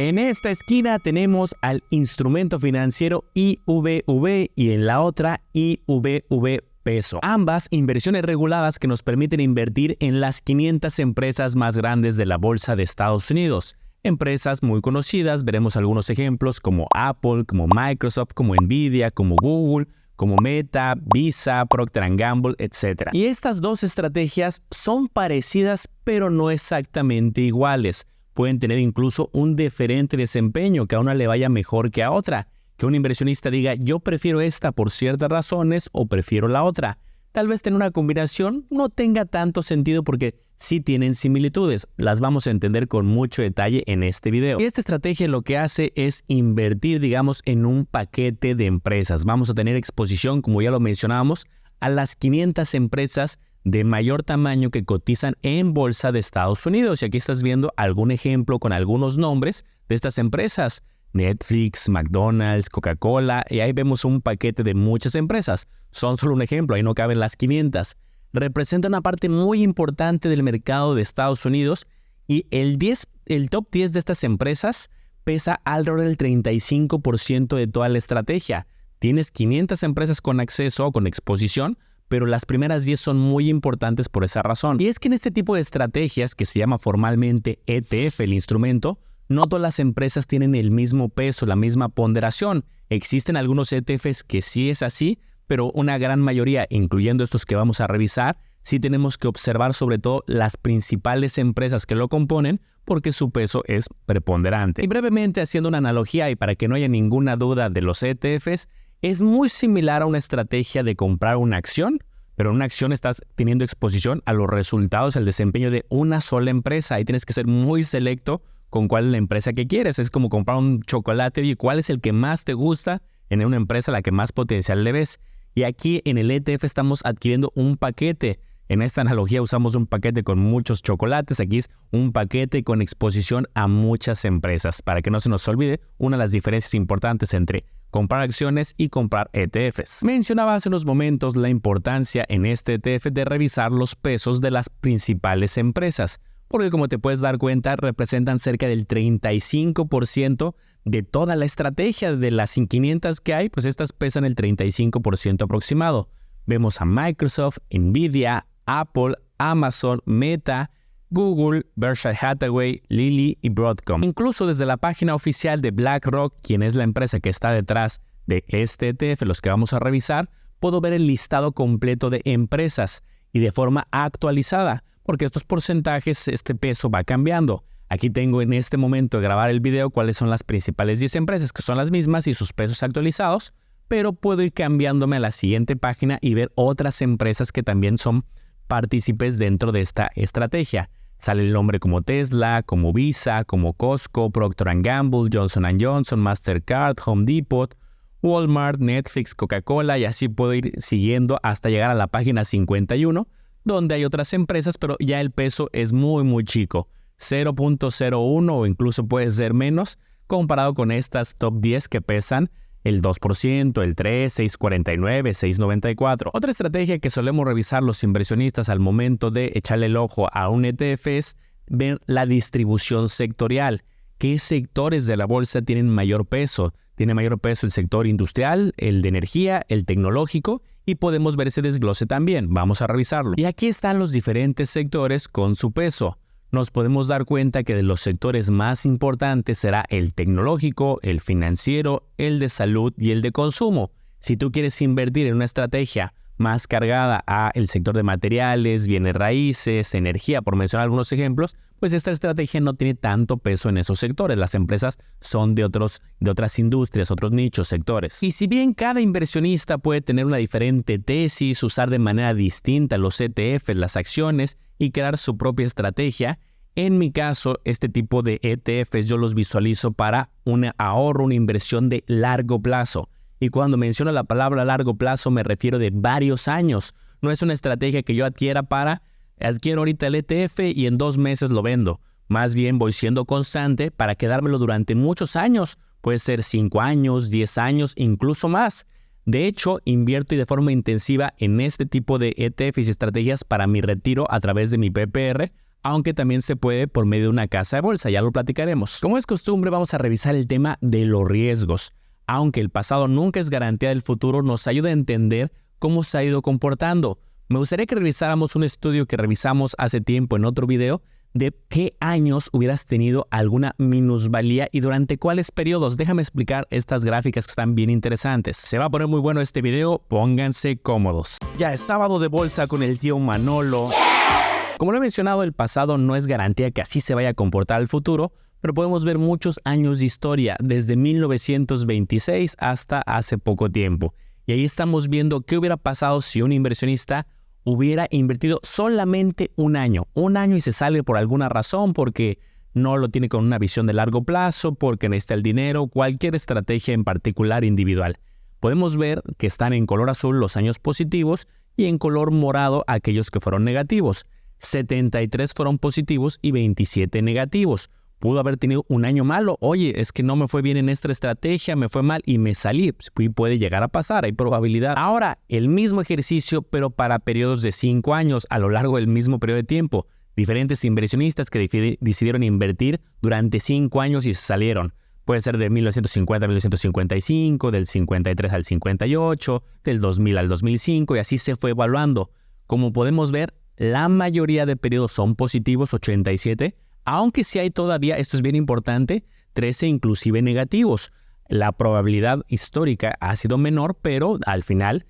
En esta esquina tenemos al instrumento financiero IVV y en la otra IVV Peso. Ambas inversiones reguladas que nos permiten invertir en las 500 empresas más grandes de la bolsa de Estados Unidos. Empresas muy conocidas, veremos algunos ejemplos como Apple, como Microsoft, como Nvidia, como Google, como Meta, Visa, Procter & Gamble, etc. Y estas dos estrategias son parecidas pero no exactamente iguales. Pueden tener incluso un diferente desempeño, que a una le vaya mejor que a otra. Que un inversionista diga, yo prefiero esta por ciertas razones o prefiero la otra. Tal vez tener una combinación no tenga tanto sentido porque sí tienen similitudes. Las vamos a entender con mucho detalle en este video. Y esta estrategia lo que hace es invertir, digamos, en un paquete de empresas. Vamos a tener exposición, como ya lo mencionábamos, a las 500 empresas de mayor tamaño que cotizan en bolsa de Estados Unidos. Y aquí estás viendo algún ejemplo con algunos nombres de estas empresas. Netflix, McDonald's, Coca-Cola, y ahí vemos un paquete de muchas empresas. Son solo un ejemplo, ahí no caben las 500. Representa una parte muy importante del mercado de Estados Unidos y el top 10 de estas empresas pesa alrededor del 35% de toda la estrategia. Tienes 500 empresas con acceso o con exposición, pero las primeras 10 son muy importantes por esa razón. Y es que en este tipo de estrategias, que se llama formalmente ETF, el instrumento, no todas las empresas tienen el mismo peso, la misma ponderación. Existen algunos ETFs que sí es así, pero una gran mayoría, incluyendo estos que vamos a revisar, sí tenemos que observar sobre todo las principales empresas que lo componen porque su peso es preponderante. Y brevemente, haciendo una analogía y para que no haya ninguna duda de los ETFs, es muy similar a una estrategia de comprar una acción, pero en una acción estás teniendo exposición a los resultados, al desempeño de una sola empresa. Ahí tienes que ser muy selecto con cuál es la empresa que quieres. Es como comprar un chocolate y cuál es el que más te gusta en una empresa a la que más potencial le ves. Y aquí en el ETF estamos adquiriendo un paquete. En esta analogía usamos un paquete con muchos chocolates. Aquí es un paquete con exposición a muchas empresas. Para que no se nos olvide, una de las diferencias importantes entre comprar acciones y comprar ETFs. Mencionaba hace unos momentos la importancia en este ETF de revisar los pesos de las principales empresas, porque como te puedes dar cuenta, representan cerca del 35% de toda la estrategia. De las 500 que hay, pues estas pesan el 35% aproximado. Vemos a Microsoft, Nvidia, Apple, Amazon, Meta, Google, Berkshire Hathaway, Lilly y Broadcom. Incluso desde la página oficial de BlackRock, quien es la empresa que está detrás de este ETF, los que vamos a revisar, puedo ver el listado completo de empresas y de forma actualizada, porque estos porcentajes, este peso va cambiando. Aquí tengo en este momento de grabar el video cuáles son las principales 10 empresas, que son las mismas y sus pesos actualizados, pero puedo ir cambiándome a la siguiente página y ver otras empresas que también son partícipes dentro de esta estrategia. Sale el nombre como Tesla, como Visa, como Costco, Procter & Gamble, Johnson & Johnson, Mastercard, Home Depot, Walmart, Netflix, Coca-Cola, y así puedo ir siguiendo hasta llegar a la página 51, donde hay otras empresas, pero ya el peso es muy chico, 0.01 o incluso puede ser menos, comparado con estas top 10 que pesan el 2%, el 3%, 6.49%, 6.94%. Otra estrategia que solemos revisar los inversionistas al momento de echarle el ojo a un ETF es ver la distribución sectorial. ¿Qué sectores de la bolsa tienen mayor peso? Tiene mayor peso el sector industrial, el de energía, el tecnológico, y podemos ver ese desglose también. Vamos a revisarlo. Y aquí están los diferentes sectores con su peso. Nos podemos dar cuenta que de los sectores más importantes será el tecnológico, el financiero, el de salud y el de consumo. Si tú quieres invertir en una estrategia más cargada a el sector de materiales, bienes raíces, energía, por mencionar algunos ejemplos, pues esta estrategia no tiene tanto peso en esos sectores. Las empresas son de otras industrias, otros nichos, sectores. Y si bien cada inversionista puede tener una diferente tesis, usar de manera distinta los ETFs, las acciones y crear su propia estrategia, en mi caso, este tipo de ETFs yo los visualizo para un ahorro, una inversión de largo plazo. Y cuando menciono la palabra largo plazo me refiero de varios años. No es una estrategia que yo adquiero ahorita el ETF y en 2 meses lo vendo. Más bien voy siendo constante para quedármelo durante muchos años. Puede ser 5 años, 10 años, incluso más. De hecho, invierto y de forma intensiva en este tipo de ETFs y estrategias para mi retiro a través de mi PPR aunque también se puede por medio de una casa de bolsa, ya lo platicaremos. Como es costumbre, vamos a revisar el tema de los riesgos. Aunque el pasado nunca es garantía del futuro, nos ayuda a entender cómo se ha ido comportando. Me gustaría que revisáramos un estudio que revisamos hace tiempo en otro video de qué años hubieras tenido alguna minusvalía y durante cuáles periodos. Déjame explicar estas gráficas que están bien interesantes. Se va a poner muy bueno este video, pónganse cómodos. Ya es sábado de bolsa con el tío Manolo. Como lo he mencionado, el pasado no es garantía que así se vaya a comportar el futuro, pero podemos ver muchos años de historia, desde 1926 hasta hace poco tiempo. Y ahí estamos viendo qué hubiera pasado si un inversionista hubiera invertido solamente un año y se sale por alguna razón, porque no lo tiene con una visión de largo plazo, porque necesita el dinero, cualquier estrategia en particular individual. Podemos ver que están en color azul los años positivos y en color morado aquellos que fueron negativos. 73 fueron positivos y 27 negativos. Pudo haber tenido un año malo. Oye, es que no me fue bien en esta estrategia, me fue mal y me salí. Pues puede llegar a pasar, hay probabilidad. Ahora, el mismo ejercicio, pero para periodos de 5 años a lo largo del mismo periodo de tiempo. Diferentes inversionistas que decidieron invertir durante 5 años y se salieron. Puede ser de 1950 a 1955, del 53 al 58, del 2000 al 2005 y así se fue evaluando. Como podemos ver, la mayoría de periodos son positivos, 87, aunque sí hay todavía, esto es bien importante, 13 inclusive negativos. La probabilidad histórica ha sido menor, pero al final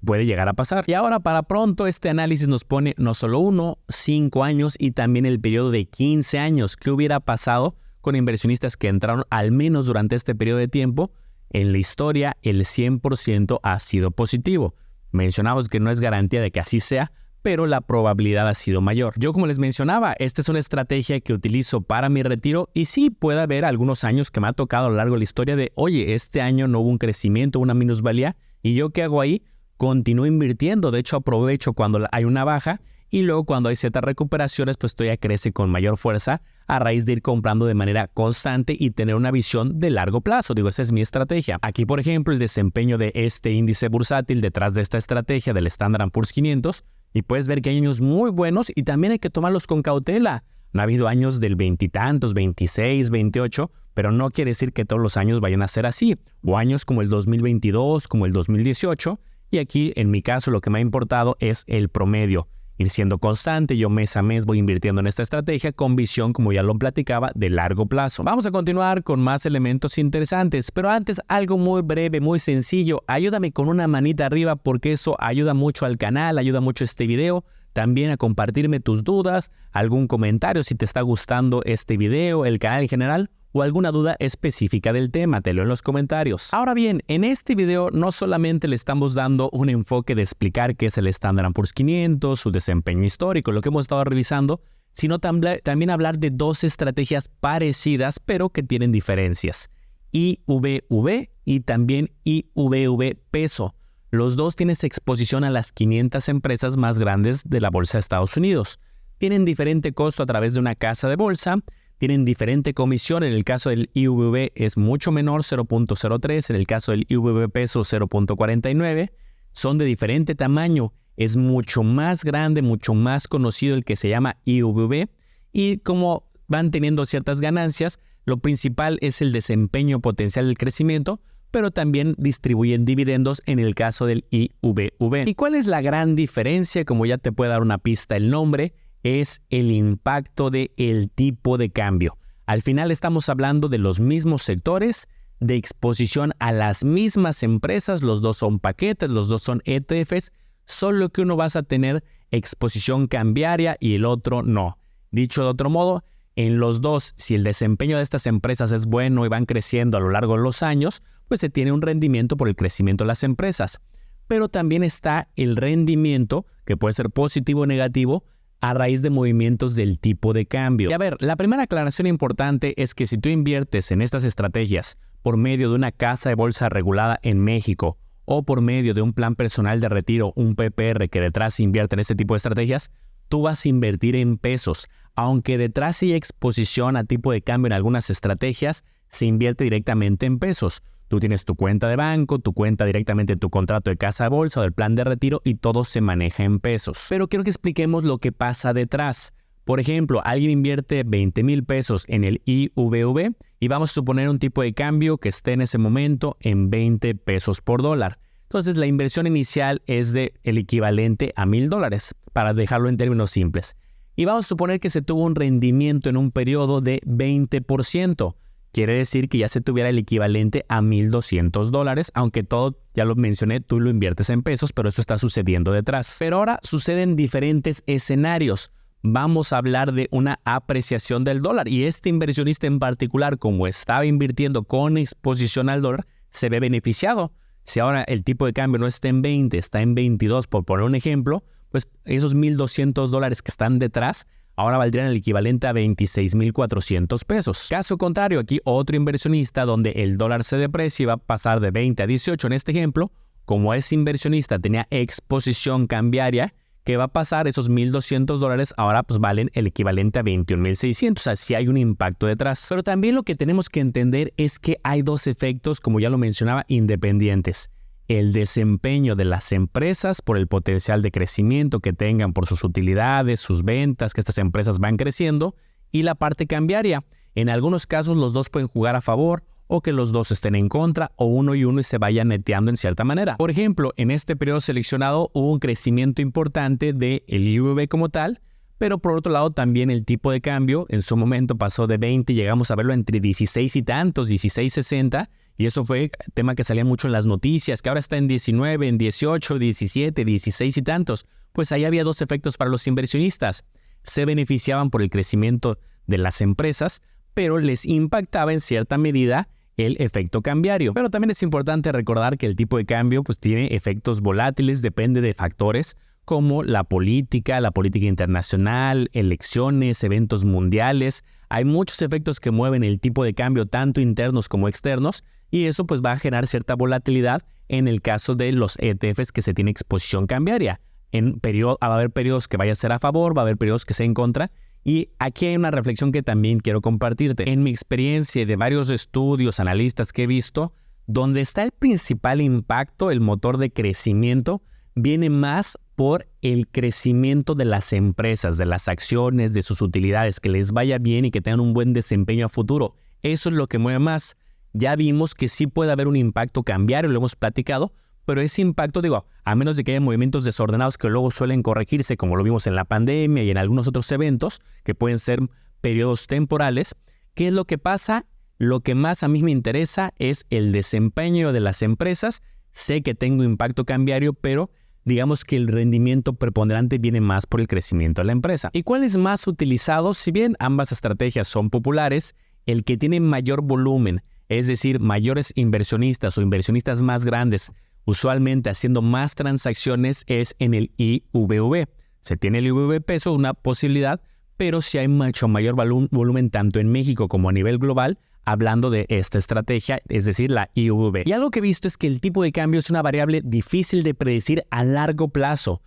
puede llegar a pasar. Y ahora para pronto este análisis nos pone no solo 1, 5 años y también el periodo de 15 años. ¿Qué hubiera pasado con inversionistas que entraron al menos durante este periodo de tiempo? En la historia el 100% ha sido positivo. Mencionamos que no es garantía de que así sea, pero la probabilidad ha sido mayor. Yo, como les mencionaba, esta es una estrategia que utilizo para mi retiro y sí puede haber algunos años que me ha tocado a lo largo de la historia de, oye, este año no hubo un crecimiento, una minusvalía, y yo ¿qué hago ahí? Continúo invirtiendo, de hecho aprovecho cuando hay una baja y luego cuando hay ciertas recuperaciones, pues esto ya crece con mayor fuerza a raíz de ir comprando de manera constante y tener una visión de largo plazo. Digo, esa es mi estrategia. Aquí, por ejemplo, el desempeño de este índice bursátil detrás de esta estrategia del Standard & Poor's 500, y puedes ver que hay años muy buenos y también hay que tomarlos con cautela. No ha habido años del veintitantos, 26, 28, pero no quiere decir que todos los años vayan a ser así. O años como el 2022, como el 2018. Y aquí, en mi caso, lo que me ha importado es el promedio. Ir siendo constante, yo mes a mes voy invirtiendo en esta estrategia con visión, como ya lo platicaba, de largo plazo. Vamos a continuar con más elementos interesantes, pero antes algo muy breve, muy sencillo. Ayúdame con una manita arriba porque eso ayuda mucho al canal, ayuda mucho este video. También a compartirme tus dudas, algún comentario si te está gustando este video, el canal en general, o alguna duda específica del tema, te leo en los comentarios. Ahora bien, en este video no solamente le estamos dando un enfoque de explicar qué es el Standard & Poor's 500, su desempeño histórico, lo que hemos estado revisando, sino también hablar de dos estrategias parecidas, pero que tienen diferencias. IVV y también IVV peso. Los dos tienen exposición a las 500 empresas más grandes de la bolsa de Estados Unidos. Tienen diferente costo a través de una casa de bolsa, tienen diferente comisión. En el caso del IVV es mucho menor, 0.03, en el caso del IVV peso 0.49. Son de diferente tamaño, es mucho más grande, mucho más conocido el que se llama IVV, y como van teniendo ciertas ganancias, lo principal es el desempeño potencial del crecimiento, pero también distribuyen dividendos en el caso del IVV. ¿Y cuál es la gran diferencia? Como ya te puede dar una pista el nombre, es el impacto del tipo de cambio. Al final estamos hablando de los mismos sectores, de exposición a las mismas empresas, los dos son paquetes, los dos son ETFs, solo que uno vas a tener exposición cambiaria y el otro no. Dicho de otro modo, en los dos, si el desempeño de estas empresas es bueno y van creciendo a lo largo de los años, pues se tiene un rendimiento por el crecimiento de las empresas. Pero también está el rendimiento, que puede ser positivo o negativo, a raíz de movimientos del tipo de cambio. Y a ver, la primera aclaración importante es que si tú inviertes en estas estrategias por medio de una casa de bolsa regulada en México o por medio de un plan personal de retiro, un PPR que detrás invierte en este tipo de estrategias, tú vas a invertir en pesos. Aunque detrás hay exposición a tipo de cambio en algunas estrategias, se invierte directamente en pesos. Tú tienes tu cuenta de banco, tu cuenta directamente en tu contrato de casa de bolsa o del plan de retiro y todo se maneja en pesos. Pero quiero que expliquemos lo que pasa detrás. Por ejemplo, alguien invierte 20,000 pesos en el IVV y vamos a suponer un tipo de cambio que esté en ese momento en 20 pesos por dólar. Entonces la inversión inicial es el equivalente a $1,000, para dejarlo en términos simples. Y vamos a suponer que se tuvo un rendimiento en un periodo de 20%. Quiere decir que ya se tuviera el equivalente a $1,200, aunque todo, ya lo mencioné, tú lo inviertes en pesos, pero eso está sucediendo detrás. Pero ahora suceden diferentes escenarios. Vamos a hablar de una apreciación del dólar y este inversionista en particular, como estaba invirtiendo con exposición al dólar, se ve beneficiado. Si ahora el tipo de cambio no está en 20, está en 22, por poner un ejemplo, pues esos $1,200 que están detrás ahora valdrían el equivalente a 26,400 pesos. Caso contrario, aquí otro inversionista donde el dólar se deprecia y va a pasar de 20 a 18 en este ejemplo, como ese inversionista tenía exposición cambiaria, ¿qué va a pasar? Esos $1,200 ahora pues valen el equivalente a 21,600, o sea, sí hay un impacto detrás. Pero también lo que tenemos que entender es que hay dos efectos, como ya lo mencionaba, independientes. El desempeño de las empresas por el potencial de crecimiento que tengan por sus utilidades, sus ventas, que estas empresas van creciendo, y la parte cambiaria. En algunos casos los dos pueden jugar a favor o que los dos estén en contra o uno y se vayan neteando en cierta manera. Por ejemplo, en este periodo seleccionado hubo un crecimiento importante del IVV como tal, pero por otro lado también el tipo de cambio en su momento pasó de 20, llegamos a verlo entre 16 y tantos, 16.60, y eso fue tema que salía mucho en las noticias, que ahora está en 19, en 18, 17, 16 y tantos. Pues ahí había dos efectos para los inversionistas. Se beneficiaban por el crecimiento de las empresas, pero les impactaba en cierta medida el efecto cambiario. Pero también es importante recordar que el tipo de cambio pues tiene efectos volátiles, depende de factores como la política internacional, elecciones, eventos mundiales. Hay muchos efectos que mueven el tipo de cambio, tanto internos como externos, y eso pues va a generar cierta volatilidad en el caso de los ETFs que se tiene exposición cambiaria. Va a haber periodos que vaya a ser a favor, va a haber periodos que sea en contra. Y aquí hay una reflexión que también quiero compartirte. En mi experiencia de varios estudios, analistas que he visto, donde está el principal impacto, el motor de crecimiento, viene más por el crecimiento de las empresas, de las acciones, de sus utilidades, que les vaya bien y que tengan un buen desempeño a futuro. Eso es lo que mueve más. Ya vimos que sí puede haber un impacto cambiario, lo hemos platicado, pero ese impacto, a menos de que haya movimientos desordenados que luego suelen corregirse, como lo vimos en la pandemia y en algunos otros eventos, que pueden ser periodos temporales, ¿qué es lo que pasa? Lo que más a mí me interesa es el desempeño de las empresas. Sé que tengo impacto cambiario, pero digamos que el rendimiento preponderante viene más por el crecimiento de la empresa. ¿Y cuál es más utilizado? Si bien ambas estrategias son populares, el que tiene mayor volumen, es decir, mayores inversionistas o inversionistas más grandes, usualmente haciendo más transacciones, es en el IVV. Se tiene el IVV peso, una posibilidad, pero si hay mucho mayor volumen tanto en México como a nivel global, hablando de esta estrategia, es decir, la IVV. Y algo que he visto es que el tipo de cambio es una variable difícil de predecir a largo plazo.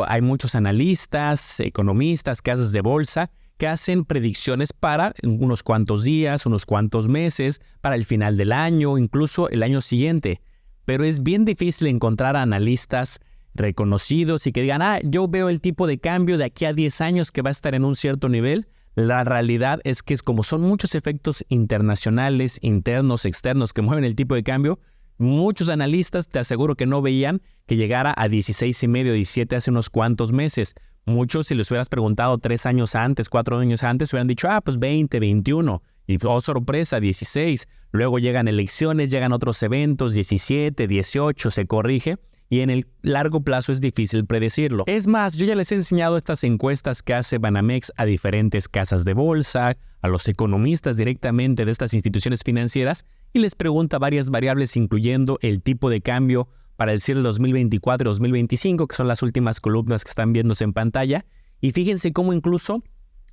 Hay muchos analistas, economistas, casas de bolsa que hacen predicciones para unos cuantos días, unos cuantos meses, para el final del año, incluso el año siguiente. Pero es bien difícil encontrar analistas reconocidos y que digan, yo veo el tipo de cambio de aquí a 10 años que va a estar en un cierto nivel. La realidad es que como son muchos efectos internacionales, internos, externos que mueven el tipo de cambio, muchos analistas te aseguro que no veían que llegara a 16,5, 17 hace unos cuantos meses. Muchos, si les hubieras preguntado 3 años antes, 4 años antes, hubieran dicho, pues 20, 21. Y sorpresa, 16. Luego llegan elecciones, llegan otros eventos, 17, 18, se corrige. Y en el largo plazo es difícil predecirlo. Es más, yo ya les he enseñado estas encuestas que hace Banamex a diferentes casas de bolsa, a los economistas directamente de estas instituciones financieras, y les pregunta varias variables incluyendo el tipo de cambio para el cierre del 2024 y 2025, que son las últimas columnas que están viéndose en pantalla. Y fíjense cómo incluso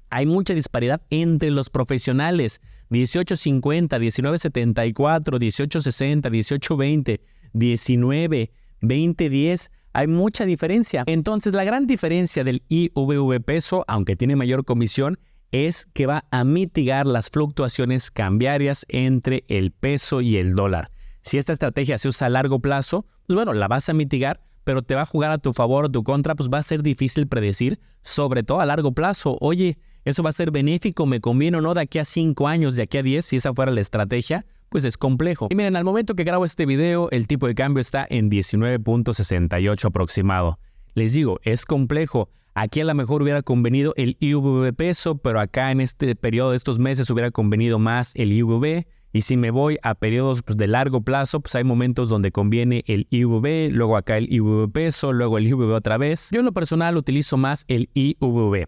hay mucha disparidad entre los profesionales. 18.50, 19.74, 18.60, 18.20, 19, 20.10. Hay mucha diferencia. Entonces, la gran diferencia del IVV peso, aunque tiene mayor comisión, es que va a mitigar las fluctuaciones cambiarias entre el peso y el dólar. Si esta estrategia se usa a largo plazo, pues bueno, la vas a mitigar, pero te va a jugar a tu favor o tu contra, pues va a ser difícil predecir, sobre todo a largo plazo. Oye, ¿Eso va a ser benéfico? ¿Me conviene o no de aquí a 5 años, de aquí a 10? Si esa fuera la estrategia, pues es complejo. Y miren, al momento que grabo este video, el tipo de cambio está en 19.68 aproximado. Les digo, es complejo. Aquí a lo mejor hubiera convenido el IVV peso, pero acá en este periodo de estos meses hubiera convenido más el IVV. Y si me voy a periodos de largo plazo, pues hay momentos donde conviene el IVV, luego acá el IVV peso, luego el IVV otra vez. Yo en lo personal utilizo más el IVV.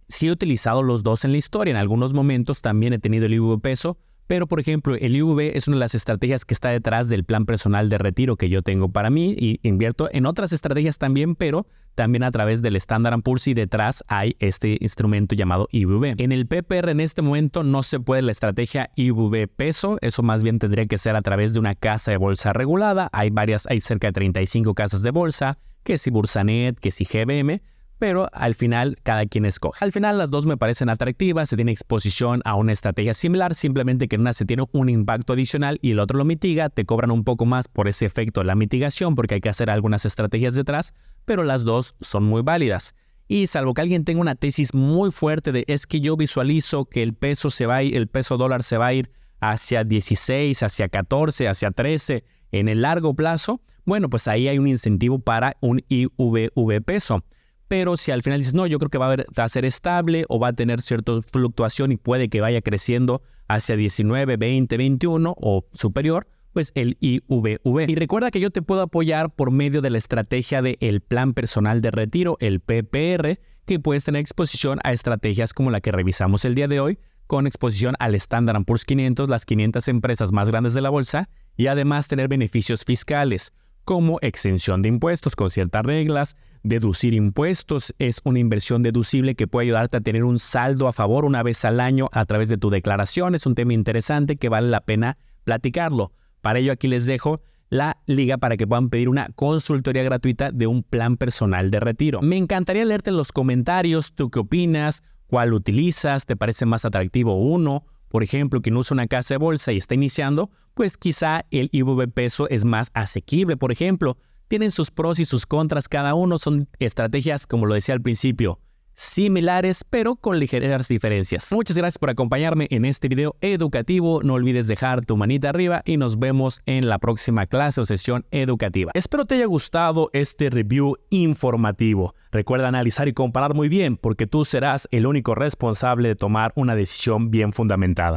Sí he utilizado los dos en la historia, en algunos momentos también he tenido el IVV peso, pero por ejemplo el IVV es una de las estrategias que está detrás del plan personal de retiro que yo tengo para mí y invierto en otras estrategias también, pero también a través del Standard & Poor's y detrás hay este instrumento llamado IVV. En el PPR en este momento no se puede la estrategia IVV peso, eso más bien tendría que ser a través de una casa de bolsa regulada. Hay cerca de 35 casas de bolsa, que si Bursanet, que si GBM, pero al final cada quien escoge. Al final las dos me parecen atractivas, se tiene exposición a una estrategia similar, simplemente que en una se tiene un impacto adicional y el otro lo mitiga, te cobran un poco más por ese efecto de la mitigación porque hay que hacer algunas estrategias detrás, pero las dos son muy válidas. Y salvo que alguien tenga una tesis muy fuerte de es que yo visualizo que el peso dólar se va a ir hacia 16, hacia 14, hacia 13 en el largo plazo, bueno, pues ahí hay un incentivo para un IVV peso. Pero si al final dices, no, yo creo que va a ser estable o va a tener cierta fluctuación y puede que vaya creciendo hacia 19, 20, 21 o superior, pues el IVV. Y recuerda que yo te puedo apoyar por medio de la estrategia del plan personal de retiro, el PPR, que puedes tener exposición a estrategias como la que revisamos el día de hoy, con exposición al Standard & Poor's 500, las 500 empresas más grandes de la bolsa, y además tener beneficios fiscales, como exención de impuestos con ciertas reglas. Deducir impuestos es una inversión deducible que puede ayudarte a tener un saldo a favor una vez al año a través de tu declaración. Es un tema interesante que vale la pena platicarlo. Para ello aquí les dejo la liga para que puedan pedir una consultoría gratuita de un plan personal de retiro. Me encantaría leerte en los comentarios, ¿tú qué opinas? ¿Cuál utilizas? ¿Te parece más atractivo uno? Por ejemplo, quien usa una casa de bolsa y está iniciando, pues quizá el IVV peso es más asequible, por ejemplo. Tienen sus pros y sus contras cada uno, son estrategias, como lo decía al principio, similares, pero con ligeras diferencias. Muchas gracias por acompañarme en este video educativo. No olvides dejar tu manita arriba y nos vemos en la próxima clase o sesión educativa. Espero te haya gustado este review informativo. Recuerda analizar y comparar muy bien, porque tú serás el único responsable de tomar una decisión bien fundamentada.